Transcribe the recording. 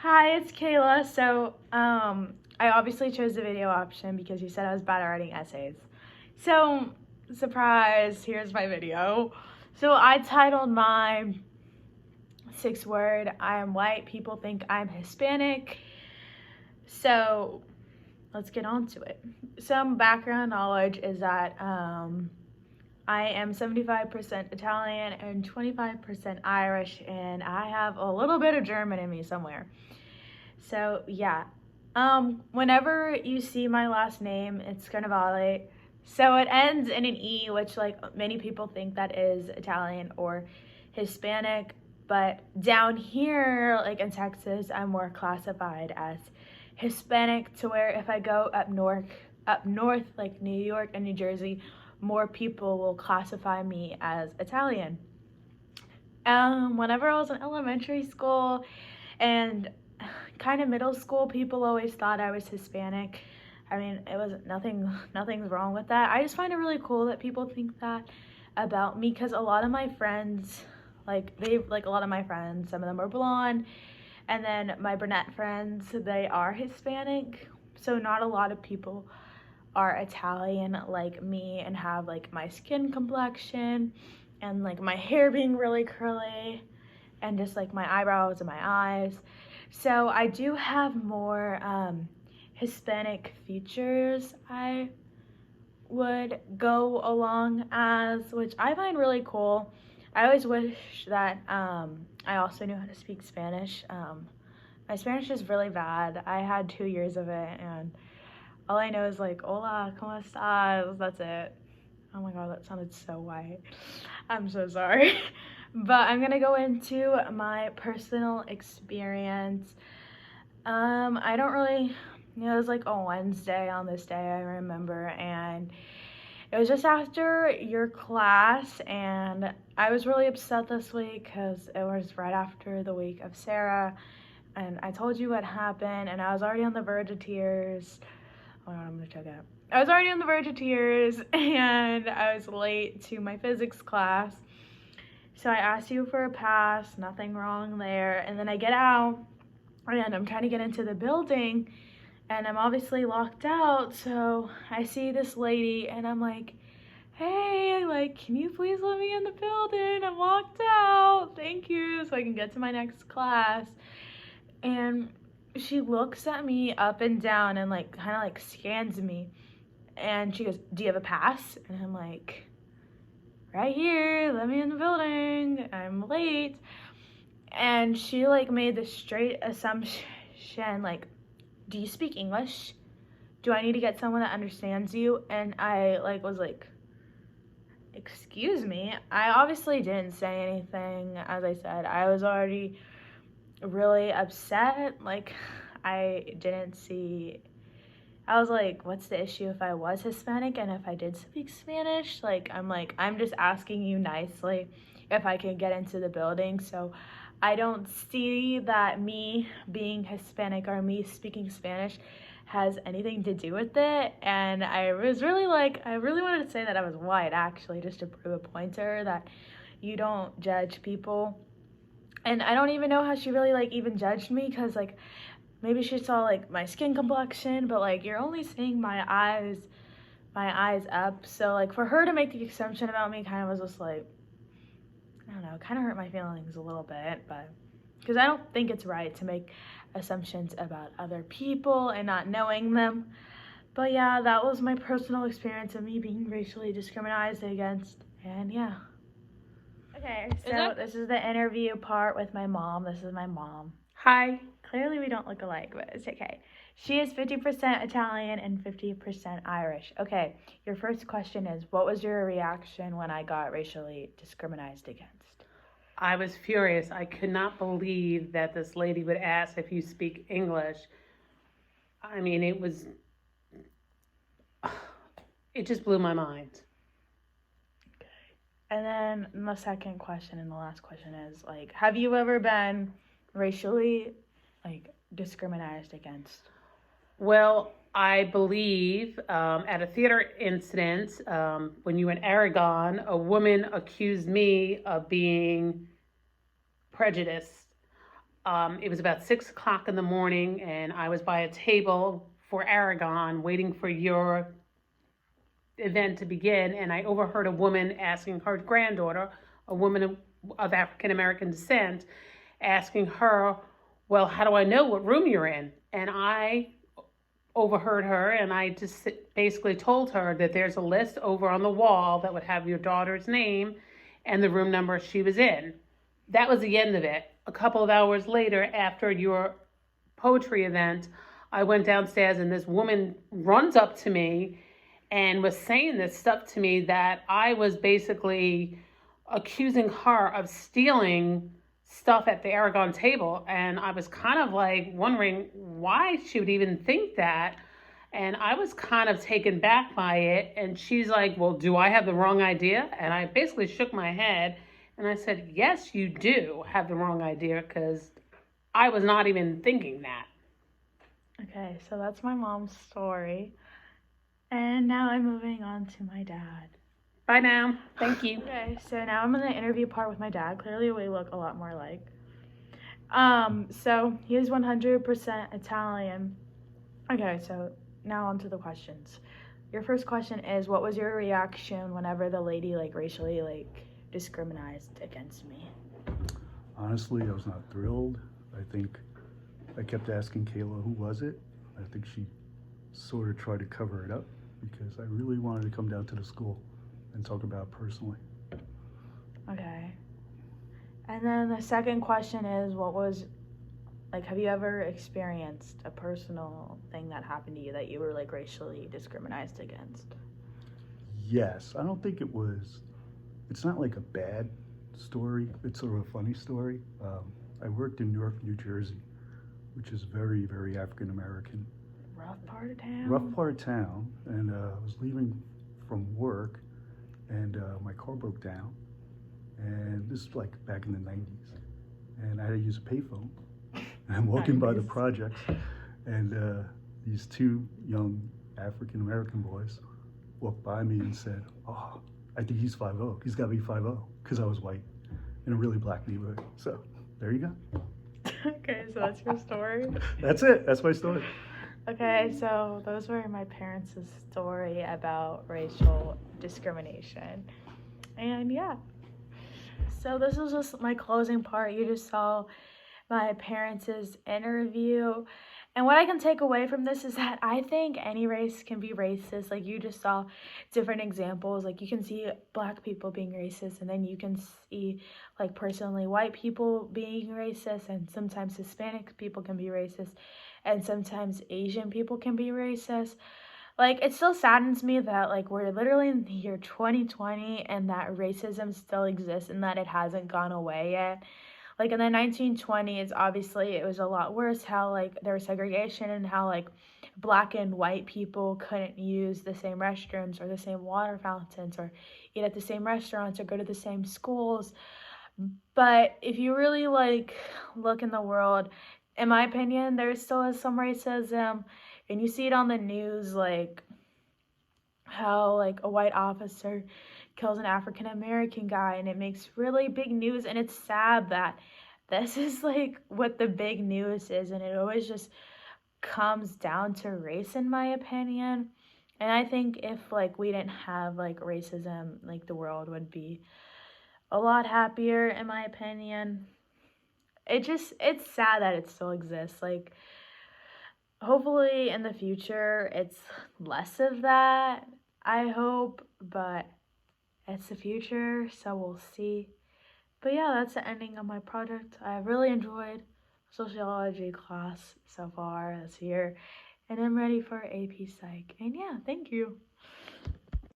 Hi, it's Kayla. I obviously chose the video option because you said I was bad at writing essays. So, surprise, here's my video. So, I titled my 6 word, I am white, people think I'm Hispanic. So, let's get on to it. Some background knowledge is that I am 75% Italian and 25% Irish, and I have a little bit of German in me somewhere. So yeah, whenever you see my last name, it's Carnevale. So it ends in an E, which like many people think that is Italian or Hispanic. But down here, like in Texas, I'm more classified as Hispanic, to where if I go up north, like New York and New Jersey, more people will classify me as Italian. Whenever I was in elementary school and kind of middle school, people always thought I was Hispanic. I mean, it was nothing's wrong with that. I just find it really cool that people think that about me, because a lot of my friends, a lot of my friends, some of them are blonde, and then my brunette friends, they are Hispanic. So not a lot of people are Italian like me and have like my skin complexion and like my hair being really curly and just like my eyebrows and my eyes. So I do have more Hispanic features I would go along as, which I find really cool. I always wish that I also knew how to speak Spanish. My Spanish is really bad. I had 2 years of it, and all I know is like, hola, ¿cómo estás? That's it. Oh my god, that sounded so white. I'm so sorry. But I'm gonna go into my personal experience. I don't really, it was like a Wednesday on this day, I remember, and it was just after your class, and I was really upset this week because it was right after the week of Sarah, and I told you what happened, and I was already on the verge of tears. Hold on, I'm gonna check out. I was already on the verge of tears, and I was late to my physics class. So I asked you for a pass, nothing wrong there. And then I get out, and I'm trying to get into the building, and I'm obviously locked out. So I see this lady, and I'm like, hey, like, can you please let me in the building? I'm locked out. Thank you. So I can get to my next class. And she looks at me up and down and like kind of like scans me, and she goes, do you have a pass? And I'm like, right here, let me in the building, I'm late. And she like made the straight assumption, like, do you speak English? Do I need to get someone that understands you? And I like was like, excuse me. I obviously didn't say anything. As I said, I was already really upset. Like, I didn't see, I was like, what's the issue if I was Hispanic and if I did speak Spanish? I'm just asking you nicely if I can get into the building. So I don't see that me being Hispanic or me speaking Spanish has anything to do with it. And I really wanted to say that I was white, actually, just to prove a point to her that you don't judge people. And I don't even know how she really like even judged me, because like maybe she saw like my skin complexion, but like you're only seeing my eyes up. So like for her to make the assumption about me kind of was just like, I don't know, kind of hurt my feelings a little bit. But because I don't think it's right to make assumptions about other people and not knowing them. But yeah, that was my personal experience of me being racially discriminated against. And yeah. Okay, so this is the interview part with my mom. This is my mom. Hi. Clearly we don't look alike, but it's okay. She is 50% Italian and 50% Irish. Okay, your first question is, what was your reaction when I got racially discriminated against? I was furious. I could not believe that this lady would ask if you speak English. I mean, it just blew my mind. Okay. And then the second question and the last question is, like, have you ever been racially, like, discriminated against? Well, I believe at a theater incident, when you were in Aragon, a woman accused me of being prejudiced. It was about 6 o'clock in the morning, and I was by a table for Aragon waiting for your event to begin, and I overheard a woman asking her granddaughter, a woman of African American descent, asking her, well, how do I know what room you're in? And I overheard her, and I just basically told her that there's a list over on the wall that would have your daughter's name and the room number she was in. That was the end of it. A couple of hours later, after your poetry event, I went downstairs, and this woman runs up to me and was saying this stuff to me that I was basically accusing her of stealing stuff at the Aragon table. And I was kind of like wondering why she would even think that. And I was kind of taken back by it. And she's like, well, do I have the wrong idea? And I basically shook my head and I said, yes, you do have the wrong idea, because I was not even thinking that. Okay, so that's my mom's story. And now I'm moving on to my dad. Bye now. Thank you. Okay, so now I'm in the interview part with my dad. Clearly, we look a lot more alike. So he is 100% Italian. Okay, so now on to the questions. Your first question is, what was your reaction whenever the lady racially discriminated against me? Honestly, I was not thrilled. I think I kept asking Kayla who was it. I think she sort of tried to cover it up because I really wanted to come down to the school and talk about it personally. Okay. And then the second question is, have you ever experienced a personal thing that happened to you that you were racially discriminated against? Yes, I don't think it's not like a bad story. It's sort of a funny story. I worked in Newark, New Jersey, which is very, very African American. Rough part of town? Rough part of town, and I was leaving from work, and my car broke down, and this is back in the 90s, and I had to use a payphone, and I'm walking by the projects, and these two young African American boys walked by me and said, oh, I think he's 5'0". He's got to be 5'0", because I was white in a really black neighborhood. So there you go. Okay, so that's your story? That's it. That's my story. Okay, so those were my parents' story about racial discrimination. And yeah. So this is just my closing part. You just saw my parents' interview. And what I can take away from this is that I think any race can be racist. You just saw different examples. You can see black people being racist, and then you can see, personally, white people being racist, and sometimes Hispanic people can be racist, and sometimes Asian people can be racist. It still saddens me that, we're literally in the year 2020, and that racism still exists, and that it hasn't gone away yet. In the 1920s, obviously, it was a lot worse how, there was segregation, and how, black and white people couldn't use the same restrooms or the same water fountains or eat at the same restaurants or go to the same schools. But if you really, look in the world, in my opinion, there still is some racism, and you see it on the news, how, a white officer kills an African American guy, and it makes really big news, and it's sad that this is what the big news is, and it always just comes down to race, in my opinion. And I think if we didn't have racism, the world would be a lot happier, in my opinion. It's sad that it still exists. Hopefully in the future it's less of that, I hope, but it's the future, so we'll see. But yeah, that's the ending of my project. I really enjoyed sociology class so far this year, and I'm ready for AP Psych. And yeah, thank you.